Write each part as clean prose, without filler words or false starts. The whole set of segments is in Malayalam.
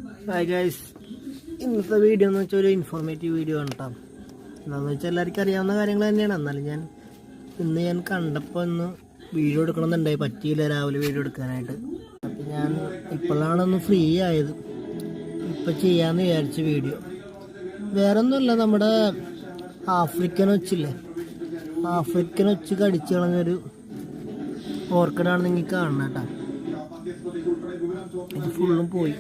ഹായ് ഗൈസ്, ഇന്നത്തെ വീഡിയോ എന്ന് വെച്ചാൽ ഒരു ഇൻഫോർമേറ്റീവ് വീഡിയോ ആണ് കേട്ടോ. എന്താണെന്ന് വെച്ചാൽ എല്ലാവർക്കും അറിയാവുന്ന കാര്യങ്ങൾ തന്നെയാണ്. എന്നാലും ഇന്ന് ഞാൻ കണ്ടപ്പോൾ ഒന്ന് വീഡിയോ എടുക്കണമെന്നുണ്ടായി, പറ്റിയില്ല രാവിലെ വീഡിയോ എടുക്കാനായിട്ട്. അപ്പം ഞാൻ ഇപ്പോഴാണൊന്ന് ഫ്രീ ആയത്, ഇപ്പം ചെയ്യാമെന്ന് വിചാരിച്ച വീഡിയോ. വേറൊന്നുമില്ല, നമ്മുടെ ആഫ്രിക്കൻ ഒച്ചില്ലേ, ആഫ്രിക്കൻ ഒച്ച് കടിച്ചു കളഞ്ഞൊരു ഓർക്കിഡാണ് നിങ്ങൾക്ക് കാണണം കേട്ടോ. ഇത് ഫുള്ളും പോയി.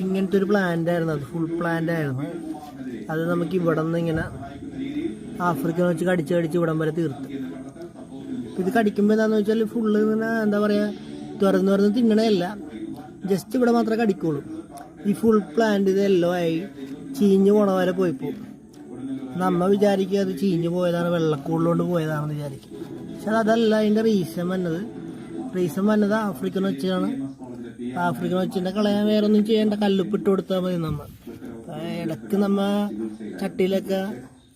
ഇങ്ങനത്തെ ഒരു പ്ലാന്റ് ആയിരുന്നു, അത് ഫുൾ പ്ലാന്റ് ആയിരുന്നു. അത് നമുക്ക് ഇവിടെ നിന്ന് ഇങ്ങനെ ആഫ്രിക്കൻ വെച്ച് കടിച്ച് ഇവിടം വരെ തീർത്ത്. ഇത് കടിക്കുമ്പോൾ എന്താണെന്ന് വെച്ചാൽ ഫുള്ള് ഇങ്ങനെ എന്താ പറയുക, തുറന്ന് തിന്നണയല്ല, ജസ്റ്റ് ഇവിടെ മാത്രമേ കടിക്കുള്ളൂ. ഈ ഫുൾ പ്ലാന്റ് ഇത് യെല്ലോ ആയി ചീഞ്ഞ് പോണ വരെ പോയിപ്പോവും. നമ്മ വിചാരിക്കുക അത് ചീഞ്ഞ് പോയതാണ്, വെള്ളക്കൂടിലോണ്ട് പോയതാണെന്ന് വിചാരിക്കും. പക്ഷെ അതല്ല, അതിൻ്റെ റീസൺ വന്നത് ആഫ്രിക്കൻ വെച്ചാണ്. ആഫ്രിക്കൻ വെച്ചിൻ്റെ കളയാൻ വേറെ ഒന്നും ചെയ്യേണ്ട, കല്ലുപ്പിട്ട് കൊടുത്താൽ മതി. ഇടയ്ക്ക് ചട്ടിയിലൊക്കെ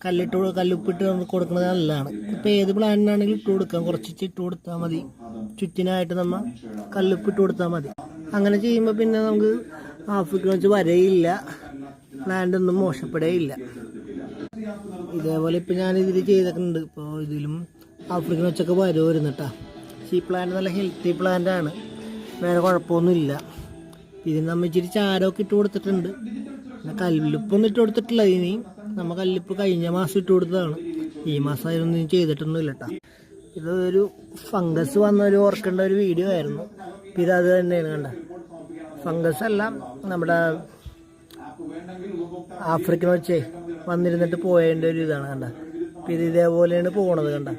കല്ലുപ്പിട്ട് കൊടുക്കുന്നത് നല്ലതാണ്. ഇപ്പം ഏത് പ്ലാന്റിനാണെങ്കിലും ഇട്ട് കൊടുക്കാം, കുറച്ച് ഇട്ട് കൊടുത്താൽ മതി. ചുറ്റിനായിട്ട് കല്ലുപ്പിട്ട് കൊടുത്താൽ മതി. അങ്ങനെ ചെയ്യുമ്പോൾ പിന്നെ നമുക്ക് ആഫ്രിക്കൻ വെച്ച് വരയില്ല, പ്ലാന്റ് ഒന്നും മോശപ്പെടുകയില്ല. ഇതേപോലെ ഇപ്പം ഞാൻ ഇതിൽ ചെയ്തിട്ടുണ്ട്. ഇപ്പോൾ ഇതിലും ആഫ്രിക്കൻ വെച്ചൊക്കെ വരുന്നുട്ടാ. ഈ പ്ലാന്റ് നല്ല ഹെൽത്തി പ്ലാന്റ് ആണ്, വേറെ കുഴപ്പമൊന്നുമില്ല. ഇതിന് നമ്മൾ ഇച്ചിരി ചാരമൊക്കെ ഇട്ട് കൊടുത്തിട്ടുണ്ട്. പിന്നെ കല്ലുപ്പൊന്നും ഇട്ട് കൊടുത്തിട്ടില്ല. ഇനി നമ്മൾ കല്ലുപ്പ് കഴിഞ്ഞ മാസം ഇട്ട് കൊടുത്തതാണ്, ഈ മാസം അതിനൊന്നും ചെയ്തിട്ടൊന്നുമില്ല കേട്ടോ. ഇതൊരു ഫംഗസ് വന്ന ഒരു ഓർക്കേണ്ട ഒരു വീഡിയോ ആയിരുന്നു. ഇത് അത് തന്നെയാണ് കണ്ട, ഫംഗസ് അല്ല, നമ്മുടെ ആഫ്രിക്കൻ വെച്ചേ വന്നിരുന്നിട്ട് പോയതിൻ്റെ ഒരു ഇതാണ് കണ്ട. ഇത് ഇതേപോലെയാണ് പോണത് കണ്ട,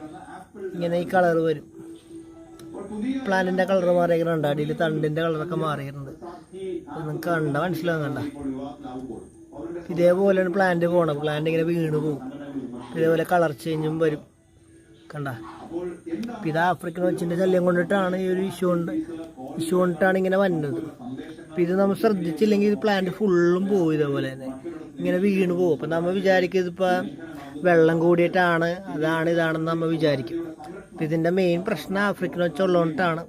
ഇങ്ങനെ ഈ കളർ വരും. പ്ലാന്റിന്റെ കളർ മാറിയിട്ടുണ്ട്, അടിയിൽ തണ്ടിന്റെ കളറൊക്കെ മാറിയിട്ടുണ്ട്. നിങ്ങൾക്ക് കണ്ട മനസ്സിലാവും കണ്ട. ഇതേപോലെയാണ് പ്ലാന്റ് പോണത്. പ്ലാന്റ് ഇങ്ങനെ വീണ് പോകും, ഇതേപോലെ കളർ ചേഞ്ചും വരും കണ്ട. ഇത് ആഫ്രിക്കൻ വെച്ചിന്റെ ശല്യം കൊണ്ടിട്ടാണ് ഈ ഒരു ഇഷ്യൂ കൊണ്ടിട്ടാണ് ഇങ്ങനെ വന്നത്. ഇത് നമ്മൾ ശ്രദ്ധിച്ചില്ലെങ്കിൽ ഇത് പ്ലാന്റ് ഫുള്ളും പോകും, ഇതേപോലെ തന്നെ ഇങ്ങനെ വീണ് പോകും. അപ്പം നമ്മൾ വിചാരിക്കും ഇതിപ്പോൾ വെള്ളം കൂടിയിട്ടാണ്, ഇതാണെന്ന് നമ്മൾ വിചാരിക്കും. ഇതിൻ്റെ മെയിൻ പ്രശ്നം ആഫ്രിക്കൻ ഒച്ചുള്ളതുകൊണ്ടാണ്.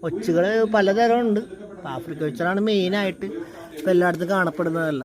ഒച്ചുകൾ പലതരം ഉണ്ട്, ആഫ്രിക്കൻ ഒച്ചാണ് മെയിനായിട്ട് ഇപ്പം എല്ലായിടത്തും കാണപ്പെടുന്നതല്ല.